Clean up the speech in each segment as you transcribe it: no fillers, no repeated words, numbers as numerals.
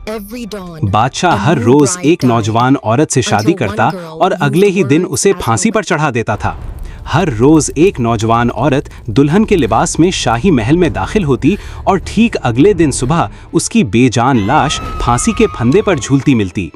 बादशाह हर रोज एक नौजवान औरत से शादी करता और अगले ही दिन उसे फांसी पर चढ़ा देता था। हर रोज एक नौजवान औरत दुल्हन के लिबास में शाही महल में दाखिल होती और ठीक अगले दिन सुबह उसकी बेजान लाश फांसी के फंदे पर झूलती मिलती।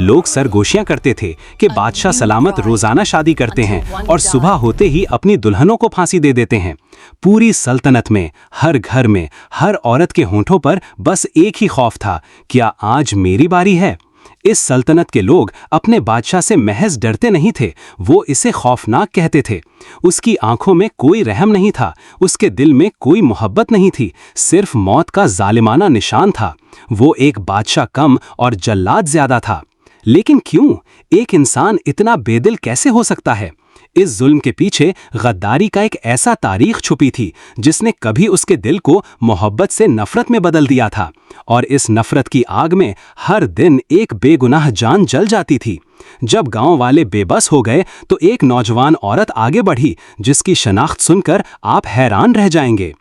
लोग सरगोशियां करते थे कि बादशाह सलामत रोजाना शादी करते हैं और सुबह होते ही अपनी दुल्हनों को फांसी दे देते हैं। पूरी सल्तनत में, हर घर में, हर औरत के होंठों पर बस एक ही खौफ था, क्या आज मेरी बारी है? इस सल्तनत के लोग अपने बादशाह से महज डरते नहीं थे, वो इसे खौफनाक कहते थे। उसकी आंखों में कोई रहम नहीं था, उसके दिल में कोई मोहब्बत नहीं थी, सिर्फ मौत का जालिमाना निशान था। वो एक बादशाह कम और जल्लाद ज्यादा था। लेकिन क्यों? एक इंसान इतना बेदिल कैसे हो सकता है? इस जुल्म के पीछे गद्दारी का एक ऐसा तारीख छुपी थी जिसने कभी उसके दिल को मोहब्बत से नफरत में बदल दिया था, और इस नफरत की आग में हर दिन एक बेगुनाह जान जल जाती थी। जब गांव वाले बेबस हो गए तो एक नौजवान औरत आगे बढ़ी जिसकी शनाख्त सुनकर आप हैरान रह जाएंगे।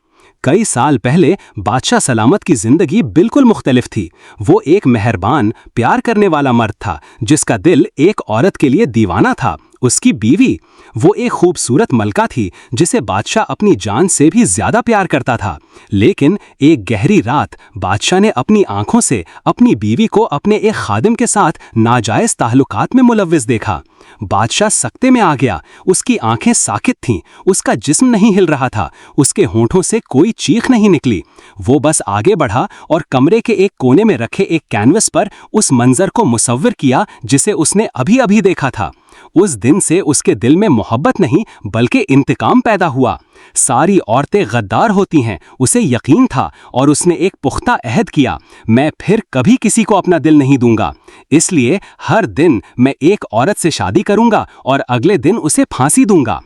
कई साल पहले बादशाह सलामत की जिंदगी बिल्कुल मुख्तलिफ थी। वो एक मेहरबान, प्यार करने वाला मर्द था जिसका दिल एक औरत के लिए दीवाना था, उसकी बीवी। वो एक खूबसूरत मलका थी जिसे बादशाह अपनी जान से भी ज्यादा प्यार करता था। लेकिन एक गहरी रात बादशाह ने अपनी आंखों से अपनी बीवी को अपने एक खादिम के साथ नाजायज ताल्लुकात में मुलव्विस देखा। बादशाह सख्ते में आ गया। उसकी आंखें साकित थीं, उसका जिस्म नहीं हिल रहा था, उसके होंठों से कोई चीख नहीं निकली। वो बस आगे बढ़ा और कमरे के एक कोने में रखे एक कैनवस पर उस मंजर को मुसव्विर किया जिसे उसने अभी अभी देखा था। उस दिन से उसके दिल में मोहब्बत नहीं बल्कि इंतकाम पैदा हुआ। सारी औरतें गद्दार होती हैं, उसे यकीन था, और उसने एक पुख्ता अहद किया, मैं फिर कभी किसी को अपना दिल नहीं दूंगा। इसलिए हर दिन मैं एक औरत से शादी करूंगा और अगले दिन उसे फांसी दूंगा।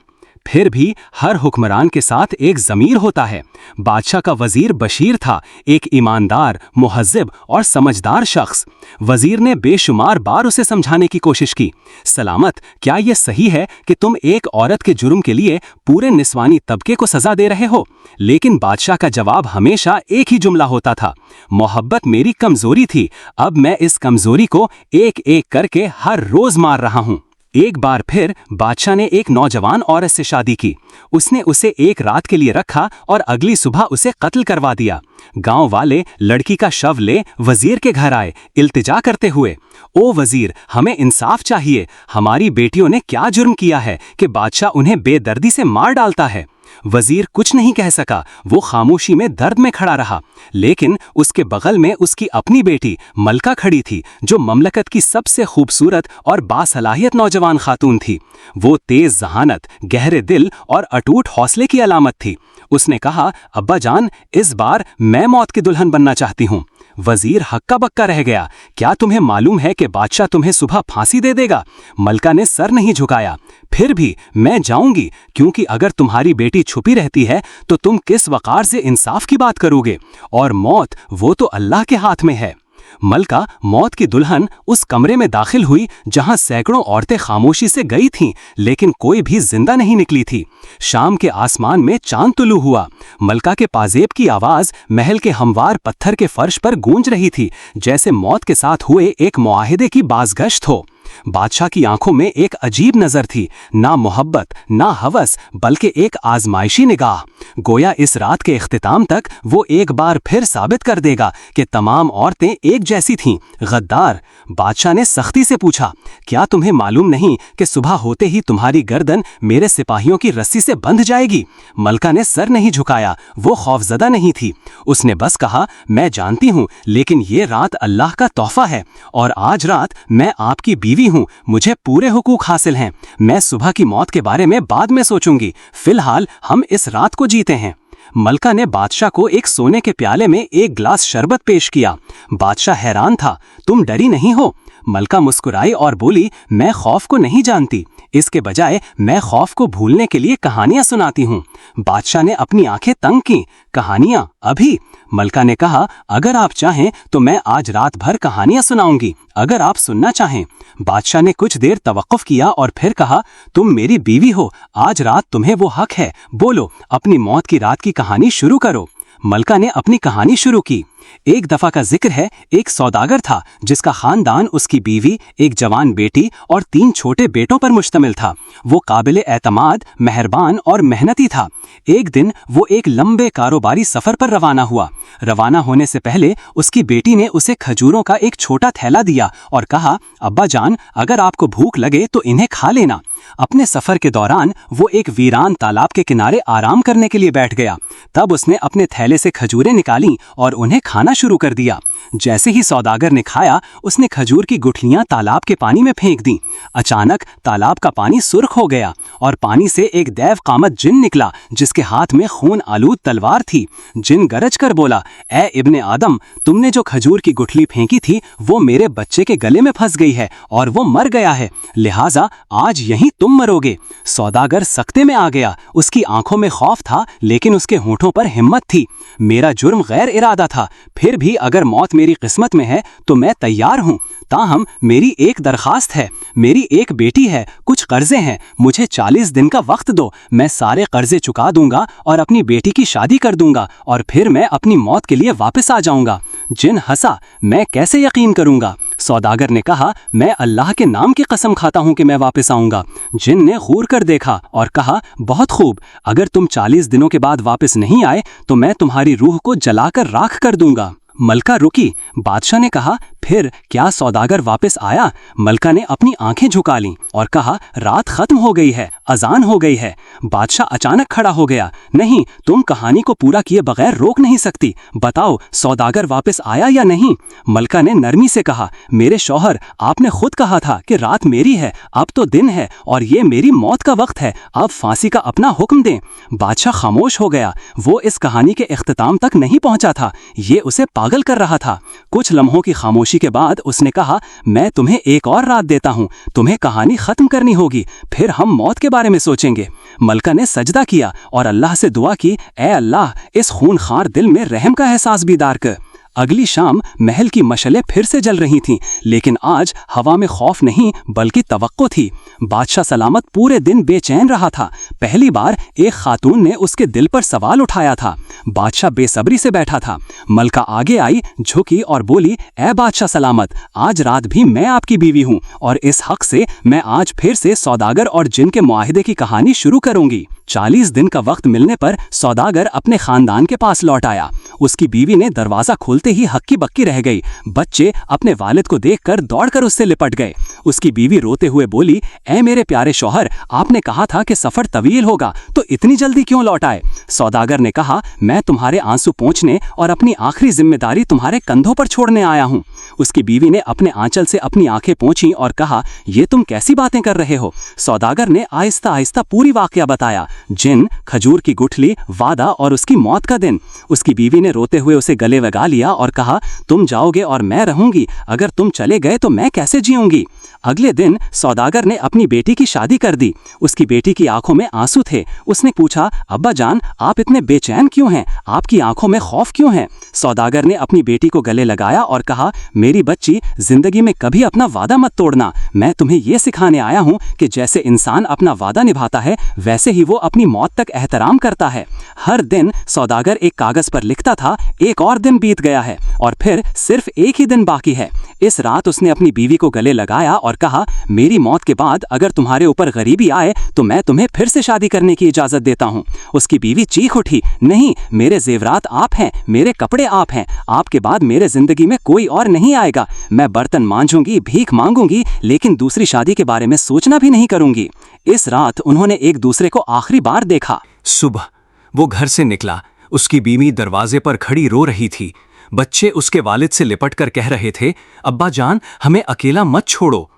फिर भी हर हुक्मरान के साथ एक ज़मीर होता है। बादशाह का वजीर बशीर था, एक ईमानदार, मुहज्जिब और समझदार शख्स। वजीर ने बेशुमार बार उसे समझाने की कोशिश की, सलामत, क्या यह सही है कि तुम एक औरत के जुर्म के लिए पूरे निस्वानी तबके को सजा दे रहे हो? लेकिन बादशाह का जवाब हमेशा एक ही जुमला होता था, मोहब्बत मेरी कमजोरी थी, अब मैं इस कमजोरी को एक एक करके हर रोज मार रहा हूं। एक बार फिर बादशाह ने एक नौजवान औरत से शादी की। उसने उसे एक रात के लिए रखा और अगली सुबह उसे कत्ल करवा दिया। गांव वाले लड़की का शव ले वजीर के घर आए, इल्तिजा करते हुए, ओ वजीर, हमें इंसाफ चाहिए, हमारी बेटियों ने क्या जुर्म किया है कि बादशाह उन्हें बेदर्दी से मार डालता है। वजीर कुछ नहीं कह सका, वो खामोशी में दर्द में खड़ा रहा। लेकिन उसके बगल में उसकी अपनी बेटी मलका खड़ी थी, जो ममलकत की सबसे खूबसूरत और बासलाहियत नौजवान खातून थी। वो तेज जहानत, गहरे दिल और अटूट हौसले की अलामत थी। उसने कहा, अब्बा जान, इस बार मैं मौत की दुल्हन बनना चाहती हूँ। वजीर हक्का बक्का रह गया, क्या तुम्हें मालूम है कि बादशाह तुम्हें सुबह फांसी दे देगा? मलका ने सर नहीं झुकाया। फिर भी मैं जाऊंगी, क्योंकि अगर तुम्हारी बेटी छुपी रहती है तो तुम किस वकार से इंसाफ की बात करोगे? और मौत, वो तो अल्लाह के हाथ में है। मलका, मौत की दुल्हन, उस कमरे में दाखिल हुई जहां सैकड़ों औरतें खामोशी से गई थीं, लेकिन कोई भी जिंदा नहीं निकली थी। शाम के आसमान में चांद तुलू हुआ। मलका के पाजेब की आवाज महल के हमवार पत्थर के फर्श पर गूंज रही थी, जैसे मौत के साथ हुए एक मुआहिदे की बाज़गश्त हो। बादशाह की आंखों में एक अजीब नजर थी, ना मोहब्बत, ना हवस, बल्कि एक आजमाइशी निगाह। गोया इस रात के इख्तिताम तक वो एक बार फिर साबित कर देगा कि तमाम औरतें एक जैसी थीं, गद्दार। बादशाह ने सख्ती से पूछा, क्या तुम्हें मालूम नहीं कि सुबह होते ही तुम्हारी गर्दन मेरे सिपाहियों की रस्सी से बंध जाएगी? मलका ने सर नहीं झुकाया, वो खौफजदा नहीं थी। उसने बस कहा, मैं जानती हूँ, लेकिन ये रात अल्लाह का तोहफा है, और आज रात मैं आपकी बीवी हूँ, मुझे पूरे हुकूक हासिल हैं। मैं सुबह की मौत के बारे में बाद में सोचूंगी, फिलहाल हम इस रात को जीते हैं। मलका ने बादशाह को एक सोने के प्याले में एक गिलास शरबत पेश किया। बादशाह हैरान था, तुम डरी नहीं हो? मलका मुस्कुराई और बोली, मैं खौफ को नहीं जानती, इसके बजाय मैं खौफ को भूलने के लिए कहानियां सुनाती हूँ। बादशाह ने अपनी आंखें तंग की, कहानियां अभी? मलका ने कहा, अगर आप चाहें तो मैं आज रात भर कहानियां सुनाऊंगी, अगर आप सुनना चाहें। बादशाह ने कुछ देर तवक्कुफ किया और फिर कहा, तुम मेरी बीवी हो, आज रात तुम्हें वो हक है, बोलो, अपनी मौत की रात की कहानी शुरू करो। मलका ने अपनी कहानी शुरू की। एक दफा का जिक्र है, एक सौदागर था जिसका खानदान उसकी बीवी, एक जवान बेटी और 3 छोटे बेटों पर मुश्तमिल था। वो काबिल एतमाद, मेहरबान और मेहनती था। एक दिन वो एक लंबे कारोबारी सफर पर रवाना हुआ। रवाना होने से पहले उसकी बेटी ने उसे खजूरों का एक छोटा थैला दिया और कहा, अब्बा जान, अगर आपको भूख लगे तो इन्हें खा लेना। अपने सफर के दौरान वो एक वीरान तालाब के किनारे आराम करने के लिए बैठ गया। तब उसने अपने थैले से खजूरें निकाली और उन्हें खाना शुरू कर दिया। जैसे ही सौदागर ने खाया, उसने खजूर की गुठलियां तालाब के पानी में फेंक दी। अचानक तालाब का पानी सुर्ख हो गया और पानी से एक दैव कामत जिन निकला जिसके हाथ में खून आलूद तलवार थी। जिन गरज कर बोला, ए इब्ने आदम, तुमने जो खजूर की गुठली फेंकी थी वो मेरे बच्चे के गले में फंस गई है और वो मर गया है, लिहाजा आज यहीं तुम मरोगे। सौदागर सख्ते में आ गया। उसकी आंखों में खौफ था लेकिन उसके होठों पर हिम्मत थी। मेरा जुर्म गैर इरादा था, फिर भी अगर मौत मेरी किस्मत में है तो मैं तैयार हूं। ताहम मेरी एक दरखास्त है, मेरी एक बेटी है, कुछ कर्जे हैं, मुझे 40 दिन का वक्त दो, मैं सारे कर्जे चुका दूंगा और अपनी बेटी की शादी कर दूंगा और फिर मैं अपनी मौत के लिए वापस आ जाऊंगा। जिन हंसा, मैं कैसे यकीन करूंगा? सौदागर ने कहा, मैं अल्लाह के नाम की कसम खाता हूं कि मैं वापस आऊंगा। जिन ने घूर कर देखा और कहा, बहुत खूब, अगर तुम 40 दिनों के बाद वापस नहीं आए तो मैं तुम्हारी रूह को जलाकर राख कर दूंगा। मलका रुकी। बादशाह ने कहा, फिर क्या सौदागर वापस आया? मलका ने अपनी आंखें झुका लीं और कहा, रात खत्म हो गई है, अजान हो गई है। बादशाह अचानक खड़ा हो गया, नहीं, तुम कहानी को पूरा किए बगैर रोक नहीं सकती, बताओ सौदागर वापस आया या नहीं? मलका ने नरमी से कहा, मेरे शौहर, आपने खुद कहा था कि रात मेरी है, अब तो दिन है और ये मेरी मौत का वक्त है, अब फांसी का अपना हुक्म दें। बादशाह खामोश हो गया। वो इस कहानी के इख्तिताम तक नहीं पहुंचा था, ये उसे पागल कर रहा था। कुछ लम्हों की खामोशी के बाद उसने कहा, मैं तुम्हें एक और रात देता हूं, तुम्हें कहानी खत्म करनी होगी, फिर हम मौत के बारे में सोचेंगे। मलका ने सजदा किया और अल्लाह से दुआ की, ए अल्लाह, इस खूनखार दिल में रहम का एहसास बीदार कर। अगली शाम महल की मशलें फिर से जल रही थीं, लेकिन आज हवा में खौफ नहीं बल्कि तवक्को थी। बादशाह सलामत पूरे दिन बेचैन रहा था। पहली बार एक खातून ने उसके दिल पर सवाल उठाया था। बादशाह बेसब्री से बैठा था। मलका आगे आई, झुकी और बोली, ए बादशाह सलामत, आज रात भी मैं आपकी बीवी हूँ और इस हक से मैं आज फिर से सौदागर और जिन के मुआहिदे की कहानी शुरू करूंगी। 40 दिन का वक्त मिलने पर सौदागर अपने खानदान के पास लौट आया। उसकी बीवी ने दरवाजा खोलते ही हक्की बक्की रह गई। बच्चे अपने वालिद को देखकर दौड़कर उससे लिपट गए। उसकी बीवी रोते हुए बोली, ऐ मेरे प्यारे शौहर, आपने कहा था कि सफर तवील होगा, तो इतनी जल्दी क्यों लौट आए? सौदागर ने कहा, मैं तुम्हारे आंसू पोंछने और अपनी आखिरी जिम्मेदारी तुम्हारे कंधों पर छोड़ने आया हूँ। उसकी बीवी ने अपने आंचल से अपनी आंखें पोंछी और कहा, ये तुम कैसी बातें कर रहे हो? सौदागर ने आहिस्ता आहिस्ता पूरी वाकया बताया, जिन, खजूर की गुठली, वादा और उसकी मौत का दिन। उसकी बीवी ने रोते हुए उसे गले लगा लिया और कहा, तुम जाओगे और मैं रहूंगी, अगर तुम चले गए तो मैं कैसे जीऊंगी? अगले दिन सौदागर ने अपनी बेटी की शादी कर दी। उसकी बेटी की आंखों में आंसू थे। उसने पूछा, अब्बा जान, आप इतने बेचैन क्यों हैं? आपकी आंखों में खौफ क्यों है? सौदागर ने अपनी बेटी को गले लगाया और कहा, मेरी बच्ची, जिंदगी में कभी अपना वादा मत तोड़ना। मैं तुम्हें यह सिखाने आया हूँ कि जैसे इंसान अपना वादा निभाता है वैसे ही वो अपनी मौत तक एहतराम करता है। हर दिन सौदागर एक कागज पर लिखता था, एक और दिन बीत गया है और फिर सिर्फ एक ही दिन बाकी है। इस रात उसने अपनी बीवी को गले लगाया और कहा, मेरी मौत के बाद अगर तुम्हारे ऊपर गरीबी आए तो मैं तुम्हें फिर से शादी करने की इजाजत देता हूँ। उसकी बीवी चीख उठी, नहीं, मेरे जेवरात आप हैं, मेरे कपड़े आप हैं, आपके बाद मेरे जिंदगी में कोई और नहीं आएगा। मैं बर्तन मांजूंगी, भीख मांगूंगी, लेकिन दूसरी शादी के बारे में सोचना भी नहीं करूंगी। इस रात उन्होंने एक दूसरे को आखिरी बार देखा। सुबह वो घर से निकला। उसकी बीवी दरवाजे पर खड़ी रो रही थी। बच्चे उसके वालिद से लिपट कर कह रहे थे, अब्बा जान, हमें अकेला मत छोड़ो।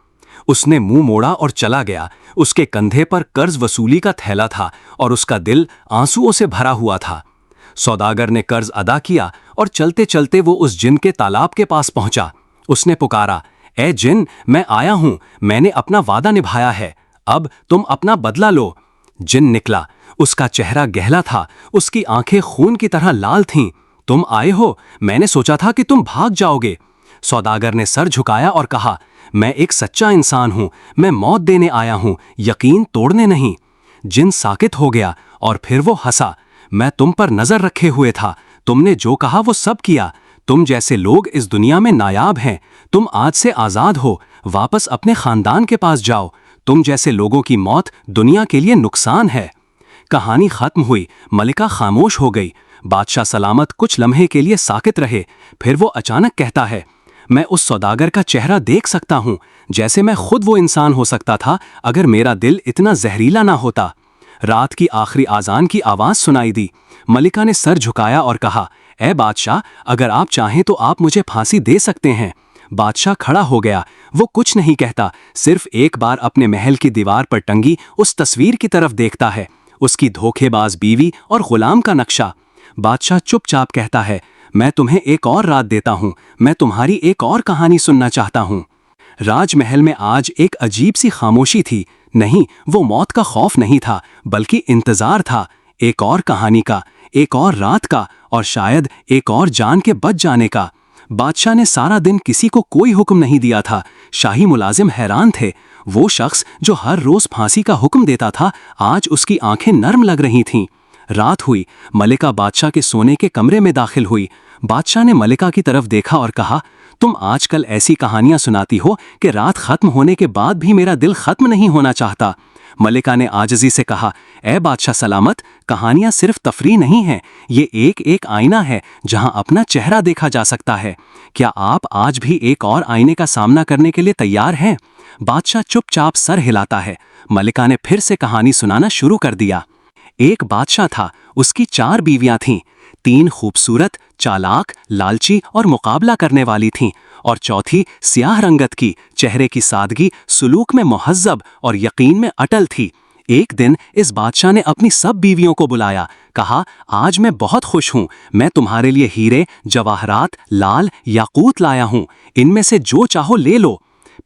उसने मुंह मोड़ा और चला गया। उसके कंधे पर कर्ज वसूली का थैला था और उसका दिल आंसुओं से भरा हुआ था। सौदागर ने कर्ज अदा किया और चलते चलते वो उस जिन के तालाब के पास पहुंचा। उसने पुकारा, ए जिन, मैं आया हूं, मैंने अपना वादा निभाया है, अब तुम अपना बदला लो। जिन निकला। उसका चेहरा गहला था, उसकी आंखें खून की तरह लाल थीं। तुम आए हो, मैंने सोचा था कि तुम भाग जाओगे। सौदागर ने सर झुकाया और कहा, मैं एक सच्चा इंसान हूं, मैं मौत देने आया हूं, यकीन तोड़ने नहीं। जिन साकित हो गया और फिर वो हंसा, मैं तुम पर नजर रखे हुए था, तुमने जो कहा वो सब किया, तुम जैसे लोग इस दुनिया में नायाब हैं। तुम आज से आज़ाद हो, वापस अपने खानदान के पास जाओ। तुम जैसे लोगों की मौत दुनिया के लिए नुकसान है। कहानी खत्म हुई। मलिका खामोश हो गई। बादशाह सलामत कुछ लम्हे के लिए साकित रहे। फिर वो अचानक कहता है, मैं उस सौदागर का चेहरा देख सकता हूँ, जैसे मैं खुद वो इंसान हो सकता था अगर मेरा दिल इतना जहरीला ना होता। रात की आखिरी आज़ान की आवाज़ सुनाई दी। मलिका ने सर झुकाया और कहा, ए बादशाह, अगर आप चाहें तो आप मुझे फांसी दे सकते हैं। बादशाह खड़ा हो गया। वो कुछ नहीं कहता, सिर्फ एक बार अपने महल की दीवार पर टंगी उस तस्वीर की तरफ देखता है, उसकी धोखेबाज बीवी और गुलाम का नक्शा। बादशाह चुपचाप कहता है, मैं तुम्हें एक और रात देता हूँ, मैं तुम्हारी एक और कहानी सुनना चाहता हूँ। राजमहल में आज एक अजीब सी खामोशी थी। नहीं, वो मौत का खौफ नहीं था, बल्कि इंतजार था, एक और कहानी का, एक और रात का, और शायद एक और जान के बच जाने का। बादशाह ने सारा दिन किसी को कोई हुक्म नहीं दिया था। शाही मुलाजिम हैरान थे। वो शख्स जो हर रोज फांसी का हुक्म देता था, आज उसकी आंखें नर्म लग रही थीं। रात हुई। मलिका बादशाह के सोने के कमरे में दाखिल हुई। बादशाह ने मलिका की तरफ देखा और कहा, तुम आजकल ऐसी कहानियां सुनाती हो कि रात खत्म होने के बाद भी मेरा दिल खत्म नहीं होना चाहता। मलिका ने आजिज़ी से कहा, ए बादशाह सलामत, कहानियां सिर्फ तफरीह नहीं हैं, ये एक एक आईना है जहां अपना चेहरा देखा जा सकता है। क्या आप आज भी एक और आईने का सामना करने के लिए तैयार हैं? बादशाह चुपचाप सर हिलाता है। मलिका ने फिर से कहानी सुनाना शुरू कर दिया। एक बादशाह था, उसकी 4 बीवियां थीं। 3 खूबसूरत, चालाक, लालची और मुकाबला करने वाली थीं, और चौथी स्याह रंगत की, चेहरे की सादगी, सुलूक में मुहज्जब और यकीन में अटल थी। एक दिन इस बादशाह ने अपनी सब बीवियों को बुलाया। कहा, आज मैं बहुत खुश हूँ, मैं तुम्हारे लिए हीरे, जवाहरात, लाल, याकूत लाया हूँ, इनमें से जो चाहो ले लो।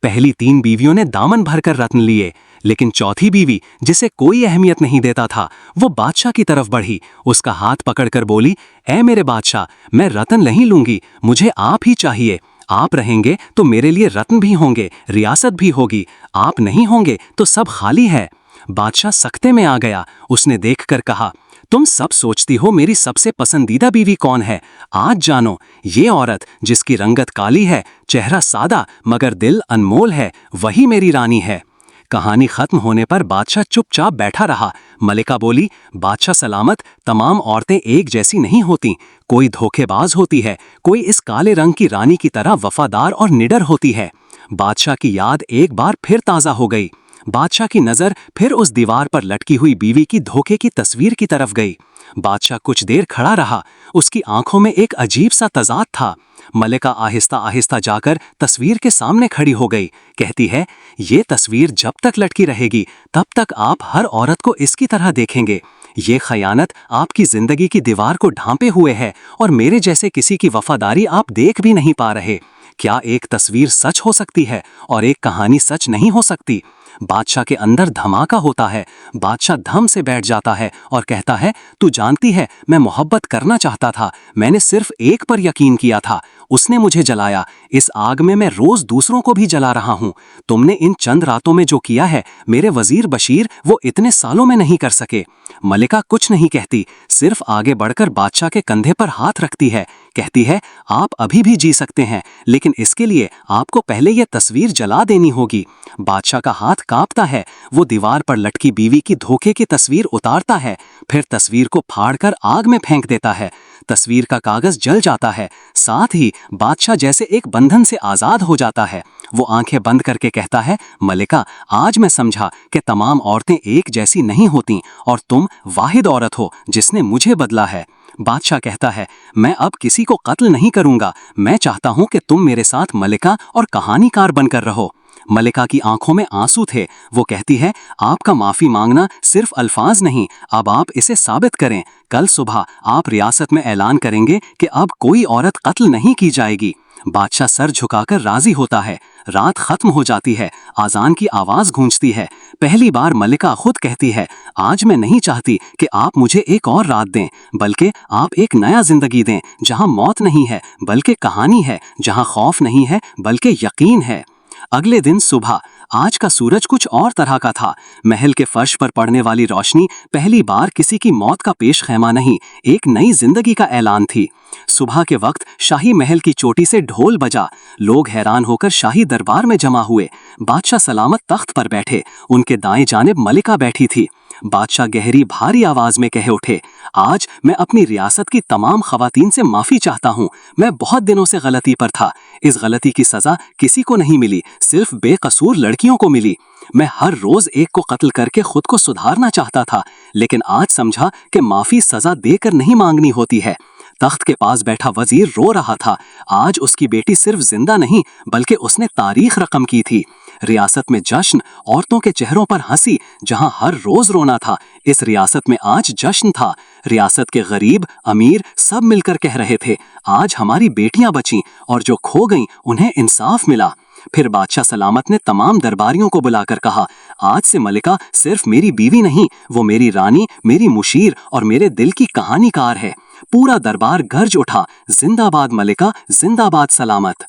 पहली 3 बीवियों ने दामन भरकर रत्न लिए, लेकिन चौथी बीवी, जिसे कोई अहमियत नहीं देता था, वो बादशाह की तरफ बढ़ी, उसका हाथ पकड़कर बोली, ऐ मेरे बादशाह, मैं रत्न नहीं लूंगी, मुझे आप ही चाहिए। आप रहेंगे तो मेरे लिए रत्न भी होंगे, रियासत भी होगी, आप नहीं होंगे तो सब खाली है। बादशाह सख्ते में आ गया। उसने देखकर कहा, तुम सब सोचती हो मेरी सबसे पसंदीदा बीवी कौन है? आज जानो, ये औरत जिसकी रंगत काली है, चेहरा सादा मगर दिल अनमोल है, वही मेरी रानी है। कहानी खत्म होने पर बादशाह चुपचाप बैठा रहा। मलिका बोली, बादशाह सलामत, तमाम औरतें एक जैसी नहीं होती, कोई धोखेबाज होती है, कोई इस काले रंग की रानी की तरह वफादार और निडर होती है। बादशाह की याद एक बार फिर ताज़ा हो गई। बादशाह की नज़र फिर उस दीवार पर लटकी हुई बीवी की धोखे की तस्वीर की तरफ गई। बादशाह कुछ देर खड़ा रहा। उसकी आंखों में एक अजीब सा तजाद था। मलिका आहिस्ता आहिस्ता जाकर तस्वीर के सामने खड़ी हो गई। कहती है, ये तस्वीर जब तक लटकी रहेगी तब तक आप हर औरत को इसकी तरह देखेंगे। ये खयानत आपकी जिंदगी की दीवार को ढांपे हुए है और मेरे जैसे किसी की वफादारी आप देख भी नहीं पा रहे। क्या एक तस्वीर सच हो सकती है और एक कहानी सच नहीं हो सकती? बादशाह के अंदर धमाका होता है। बादशाह धम से बैठ जाता है और कहता है, तू जानती है, मैं मोहब्बत करना चाहता था, मैंने सिर्फ एक पर यकीन किया था, उसने मुझे जलाया। इस आग में मैं रोज दूसरों को भी जला रहा हूँ। तुमने इन चंद रातों में जो किया है, मेरे वजीर बशीर वो इतने सालों में नहीं कर सके। मलिका कुछ नहीं कहती, सिर्फ आगे बढ़कर बादशाह के कंधे पर हाथ रखती है। कहती है, आप अभी भी जी सकते हैं, लेकिन इसके लिए आपको पहले यह तस्वीर जला देनी होगी। बादशाह का हाथ कांपता है। वो दीवार पर लटकी बीवी की धोखे की तस्वीर उतारता है, फिर तस्वीर को फाड़कर आग में फेंक देता है। तस्वीर का कागज जल जाता है। साथ ही बादशाह जैसे एक बंधन से आजाद हो जाता है। वो आंखें बंद करके कहता है, मलिका, आज मैं समझा कि तमाम औरतें एक जैसी नहीं होती और तुम वाहिद औरत हो जिसने मुझे बदला है। बादशाह कहता है, मैं अब किसी को कत्ल नहीं करूंगा, मैं चाहता हूं कि तुम मेरे साथ मलिका और कहानीकार बनकर रहो। मलिका की आंखों में आंसू थे। वो कहती है, आपका माफी मांगना सिर्फ अल्फाज नहीं, अब आप इसे साबित करें। कल सुबह आप रियासत में ऐलान करेंगे कि अब कोई औरत कत्ल नहीं की जाएगी। बादशाह सर झुकाकर राजी होता है। रात खत्म हो जाती है। आजान की आवाज गूंजती है। पहली बार मलिका खुद कहती है, आज मैं नहीं चाहती कि आप मुझे एक और रात दें, बल्कि आप एक नया जिंदगी दें, जहां मौत नहीं है बल्कि कहानी है, जहां खौफ नहीं है बल्कि यकीन है। अगले दिन सुबह आज का सूरज कुछ और तरह का था। महल के फर्श पर पड़ने वाली रोशनी पहली बार किसी की मौत का पेश खैमा नहीं, एक नई जिंदगी का ऐलान थी। सुबह के वक्त शाही महल की चोटी से ढोल बजा। लोग हैरान होकर शाही दरबार में जमा हुए। बादशाह सलामत तख्त पर बैठे, उनके दाएं जानिब मलिका बैठी थी। बादशाह गहरी भारी आवाज में कह उठे, आज मैं अपनी रियासत की तमाम खवातीन से माफी चाहता हूँ। मैं बहुत दिनों से गलती पर था। इस गलती की सजा किसी को नहीं मिली, सिर्फ बेकसूर लड़कियों को मिली। मैं हर रोज एक को कत्ल करके खुद को सुधारना चाहता था, लेकिन आज समझा कि माफी सजा देकर नहीं मांगनी होती है। तख्त के पास बैठा वजीर रो रहा था। आज उसकी बेटी सिर्फ जिंदा नहीं, बल्कि उसने तारीख रकम की थी। रियासत में जश्न, औरतों के चेहरों पर हंसी, जहां हर रोज रोना था, इस रियासत में आज जश्न था। रियासत के गरीब अमीर सब मिलकर कह रहे थे, आज हमारी बेटियां बचीं और जो खो गईं उन्हें इंसाफ मिला। फिर बादशाह सलामत ने तमाम दरबारियों को बुलाकर कहा, आज से मलिका सिर्फ मेरी बीवी नहीं, वो मेरी रानी, मेरी मुशीर और मेरे दिल की कहानीकार है। पूरा दरबार गरज उठा, जिंदाबाद मलिका, जिंदाबाद सलामत।